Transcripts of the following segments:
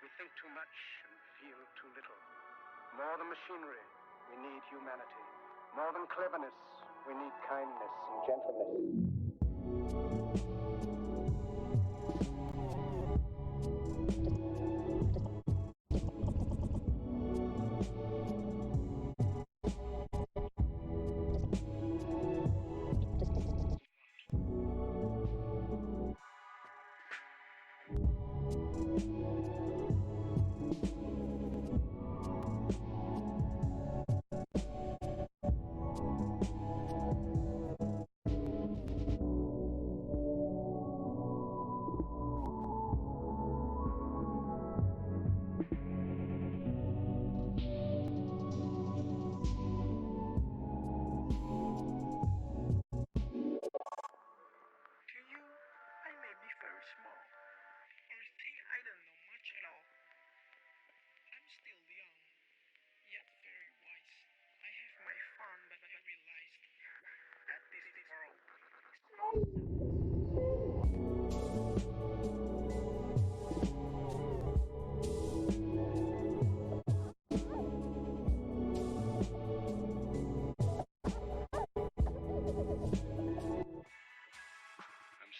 We think too much and feel too little. More than machinery, we need humanity. More than cleverness, we need kindness and gentleness.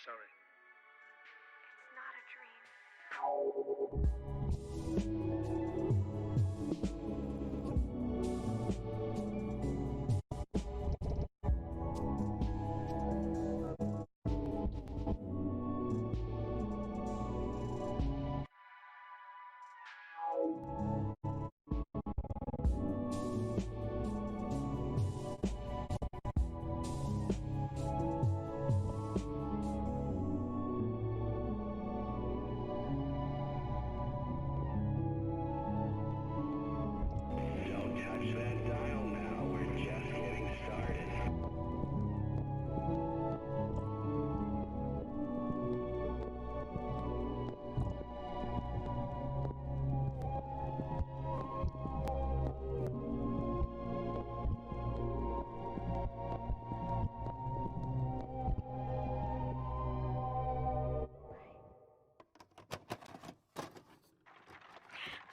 Sorry. It's not a dream.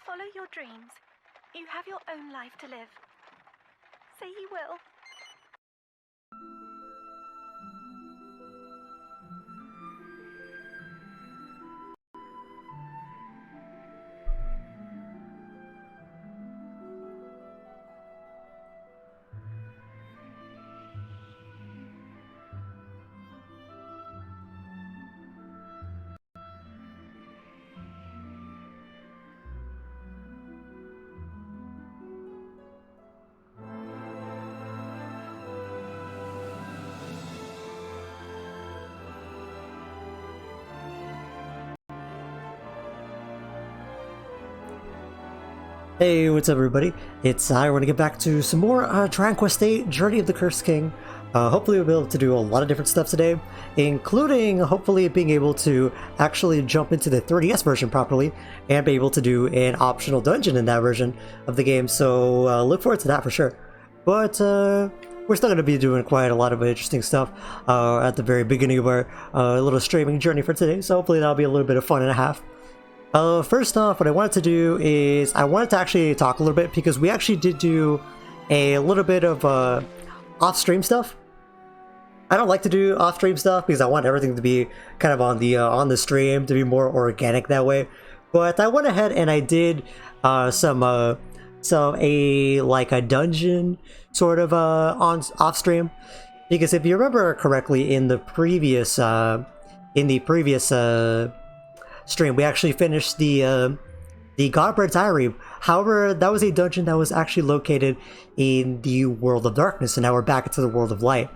Follow your dreams. You have your own life to live. Say you will. Hey, what's up everybody? It's I want to get back to some more Dragon Quest VIII Journey of the Cursed King. Hopefully we'll be able to do a lot of different stuff today, including hopefully being able to actually jump into the 3DS version properly and be able to do an optional dungeon in that version of the game, so look forward to that for sure. But we're still going to be doing quite a lot of interesting stuff at the very beginning of our little streaming journey for today, so hopefully that'll be a little bit of fun and a half. First off, what I wanted to do is I wanted to actually talk a little bit because we actually did do a little bit of off-stream stuff. I don't like to do off-stream stuff because I want everything to be kind of on the stream to be more organic that way. But I went ahead and I did a dungeon sort of on off-stream, because if you remember correctly in the previous stream, we actually finished the Godbird's Eyrie. However, that was a dungeon that was actually located in the World of Darkness, and now we're back into the World of Light.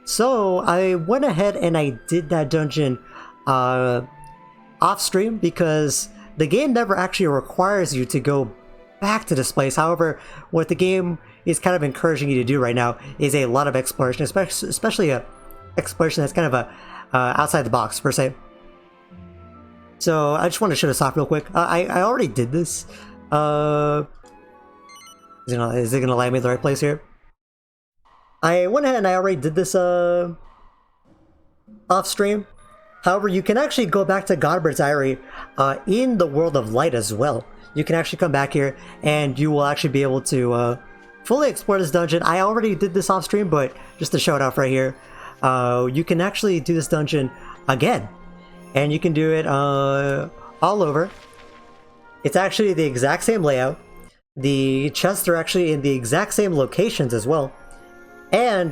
So I went ahead and I did that dungeon off stream because the game never actually requires you to go back to this place. However, what the game is kind of encouraging you to do right now is a lot of exploration, especially a exploration that's kind of outside the box per se. So I just want to show this off real quick. I already did this. Is it gonna land me in the right place here? I went ahead and I already did this off stream. However, you can actually go back to Godbird's Eyrie in the world of light as well. You can actually come back here and you will actually be able to fully explore this dungeon. I already did this off stream, but just to show it off right here, you can actually do this dungeon again. And you can do it all over. It's actually the exact same layout. The chests are actually in the exact same locations as well. And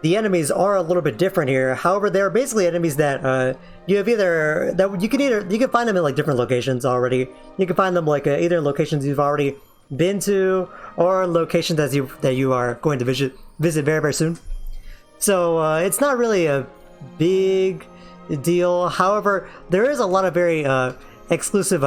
the enemies are a little bit different here. However, they're basically enemies that you have either that you can find them in like different locations already. You can find them like either in locations you've already been to or locations that you are going to visit very, very soon. So it's not really a big deal. However, there is a lot of very exclusive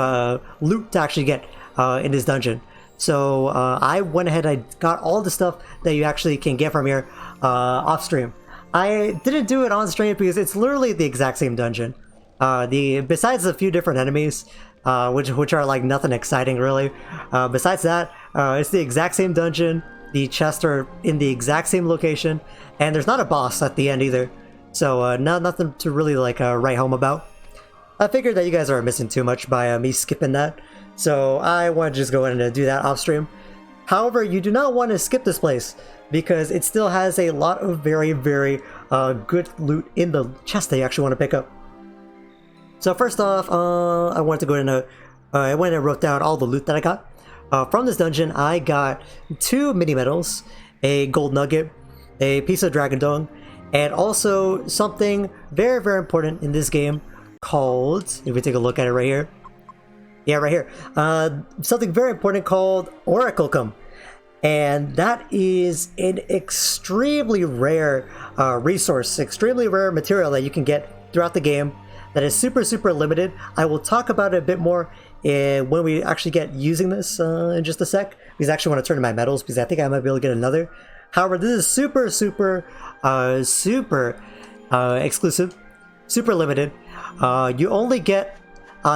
loot to actually get in this dungeon. So I went ahead and I got all the stuff that you actually can get from here off stream. I didn't do it on stream because it's literally the exact same dungeon. Besides a few different enemies, which are like nothing exciting really. Besides that, it's the exact same dungeon. The chests are in the exact same location, and there's not a boss at the end either. So nothing to really like write home about. I figured that you guys are missing too much by me skipping that, so I want to just go ahead and do that off stream. However, you do not want to skip this place because it still has a lot of very, very good loot in the chest that you actually want to pick up. So first off, I wanted to go into I went and wrote down all the loot that I got from this dungeon. I got 2 mini medals, a gold nugget, a piece of dragon dung, and also something very, very important in this game called, if we take a look at it right here, yeah, right here, something very important called Orichalcum. And that is an extremely rare resource, extremely rare material that you can get throughout the game that is super, super limited. I will talk about it a bit more when we actually get using this in just a sec, because I actually want to turn to my medals because I think I might be able to get another. However, this is super, super, super exclusive, super limited. You only get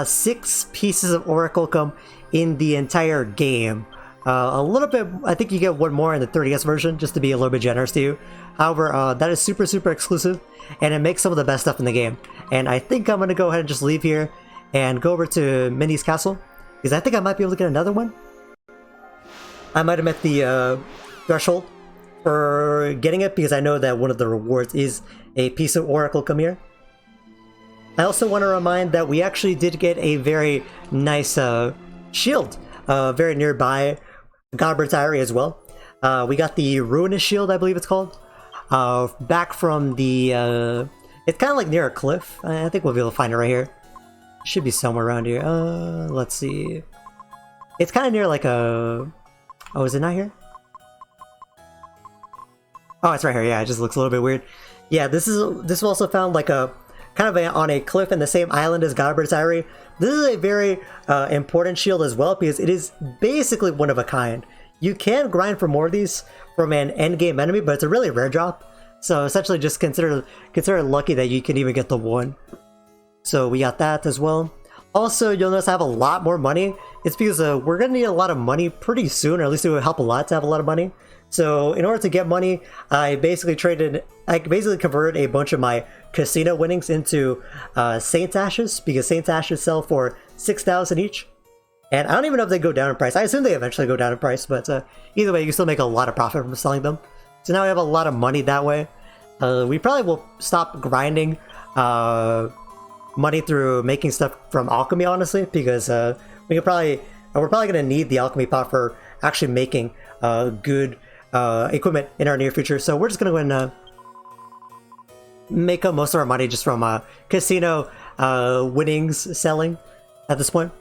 6 pieces of Orichalcum in the entire game. A little bit, I think you get one more in the 30S version, just to be a little bit generous to you. However, that is super, super exclusive, and it makes some of the best stuff in the game. And I think I'm going to go ahead and just leave here and go over to Minnie's castle, because I think I might be able to get another one. I might have met the threshold for getting it, because I know that one of the rewards is a piece of Orichalcum here. I also want to remind that we actually did get a very nice shield very nearby Godbird's Eyrie as well. We got the Ruinous Shield, I believe it's called, back from the... it's kind of like near a cliff. I think we'll be able to find it right here. Should be somewhere around here. Let's see. It's kind of near like a... Oh, is it not here? Oh, it's right here. Yeah, it just looks a little bit weird. Yeah, this was also found like a... kind of on a cliff in the same island as Godbird's Eyrie. This is a very important shield as well, because it is basically one of a kind. You can grind for more of these from an endgame enemy, but it's a really rare drop. So essentially just consider lucky that you can even get the one. So we got that as well. Also, you'll notice I have a lot more money. It's because we're going to need a lot of money pretty soon, or at least it would help a lot to have a lot of money. So in order to get money, I basically converted a bunch of my casino winnings into Saint's Ashes, because Saint's Ashes sell for 6,000 each. And I don't even know if they go down in price. I assume they eventually go down in price, but either way, you still make a lot of profit from selling them. So now we have a lot of money that way. We probably will stop grinding money through making stuff from alchemy, honestly, because we're probably going to need the alchemy pot for actually making good equipment in our near future. So we're just going to go ahead and make up most of our money just from casino winnings selling at this point.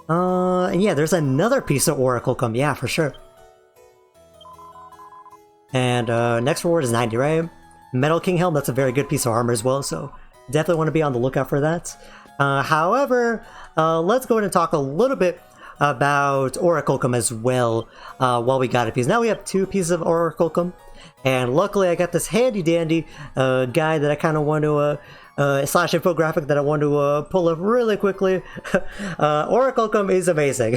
And yeah, there's another piece of Orichalcum, yeah, for sure. And next reward is 90, right? Metal King Helm, that's a very good piece of armor as well, so definitely want to be on the lookout for that. However, let's go ahead and talk a little bit about Orichalcum as well while we got it, because now we have 2 pieces of Orichalcum, and luckily I got this handy dandy guy that I kind of want to slash infographic that I want to pull up really quickly. Orichalcum is amazing.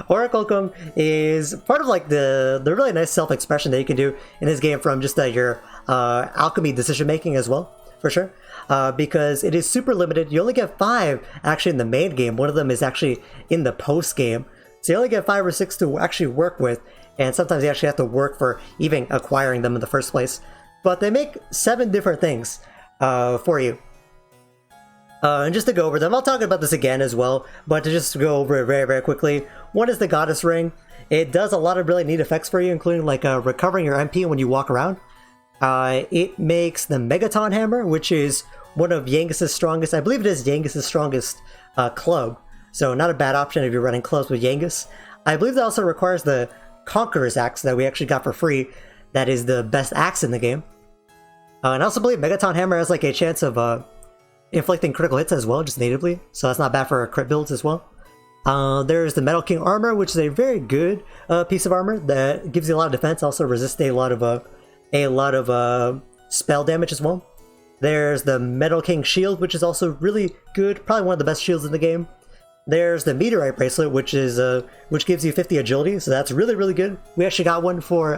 Orichalcum is part of like the really nice self-expression that you can do in this game from just your alchemy decision making as well, for sure. because it is super limited. You only get 5 actually in the main game. One of them is actually in the post game. So you only get 5 or 6 to actually work with, and sometimes you actually have to work for even acquiring them in the first place. But they make 7 different things for you. And just to go over them, I'll talk about this again as well, but to just go over it very, very quickly. One is the Goddess Ring. It does a lot of really neat effects for you, including like recovering your MP when you walk around. It makes the Megaton Hammer, which is one of Yangus's strongest, I believe it is Yangus's strongest club. So not a bad option if you're running clubs with Yangus. I believe that also requires the Conqueror's Axe that we actually got for free. That is the best axe in the game. And I also believe Megaton Hammer has like a chance of inflicting critical hits as well, just natively. So that's not bad for crit builds as well. There's the Metal King Armor, which is a very good piece of armor that gives you a lot of defense, also resists a lot of spell damage as well. There's the Metal King Shield, which is also really good, probably one of the best shields in the game. There's the Meteorite Bracelet, which gives you 50 agility, so that's really, really good. We actually got one for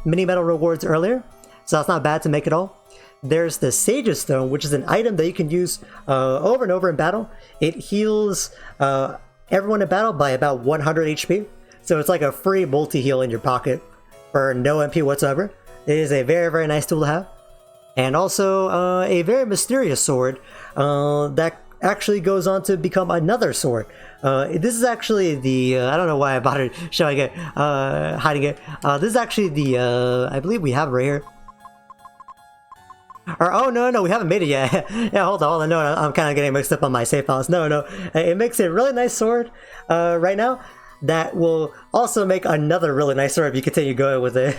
mini medal rewards earlier, so that's not bad to make it all. There's the Sage's Stone, which is an item that you can use over and over in battle. It heals everyone in battle by about 100 HP, so it's like a free multi-heal in your pocket for no MP whatsoever. It is a very, very nice tool to have. And also a very mysterious sword that actually goes on to become another sword. This is actually the I don't know why I bothered showing it, hiding it. This is actually the I believe we have it right here. Or oh no, we haven't made it yet. Yeah, hold on. No, I'm kind of getting mixed up on my save files. No, it makes a really nice sword right now that will also make another really nice sword if you continue going with it.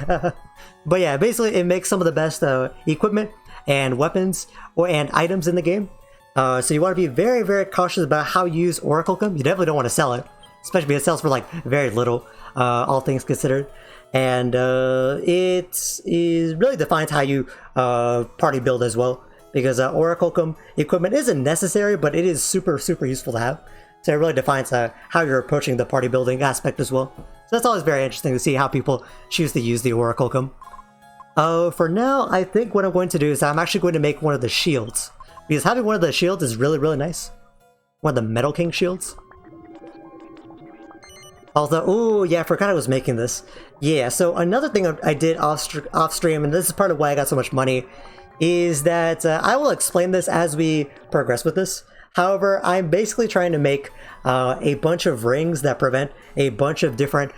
But yeah, basically it makes some of the best equipment and weapons and items in the game. So you want to be very, very cautious about how you use Orichalcum. You definitely don't want to sell it, especially because it sells for like very little, all things considered. And it really defines how you party build as well, because Orichalcum equipment isn't necessary, but it is super, super useful to have. So it really defines how you're approaching the party building aspect as well. So that's always very interesting to see how people choose to use the Orichalcum. For now, I think what I'm going to do is I'm actually going to make one of the shields. Because having one of the shields is really, really nice. One of the Metal King shields. Although, oh yeah, I forgot I was making this. Yeah, so another thing I did off stream, and this is part of why I got so much money, is that I will explain this as we progress with this. However, I'm basically trying to make a bunch of rings that prevent a bunch of different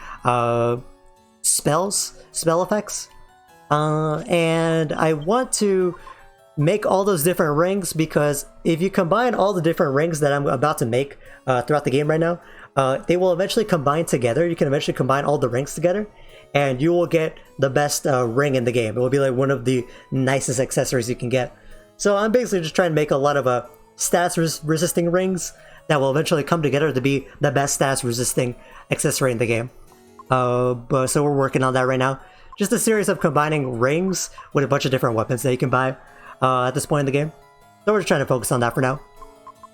spell effects. And I want to make all those different rings, because if you combine all the different rings that I'm about to make throughout the game right now, they will eventually combine together. You can eventually combine all the rings together, and you will get the best ring in the game. It will be like one of the nicest accessories you can get. So I'm basically just trying to make a lot of status resisting rings that will eventually come together to be the best status resisting accessory in the game. So we're working on that right now. Just a series of combining rings with a bunch of different weapons that you can buy at this point in the game. So we're just trying to focus on that for now.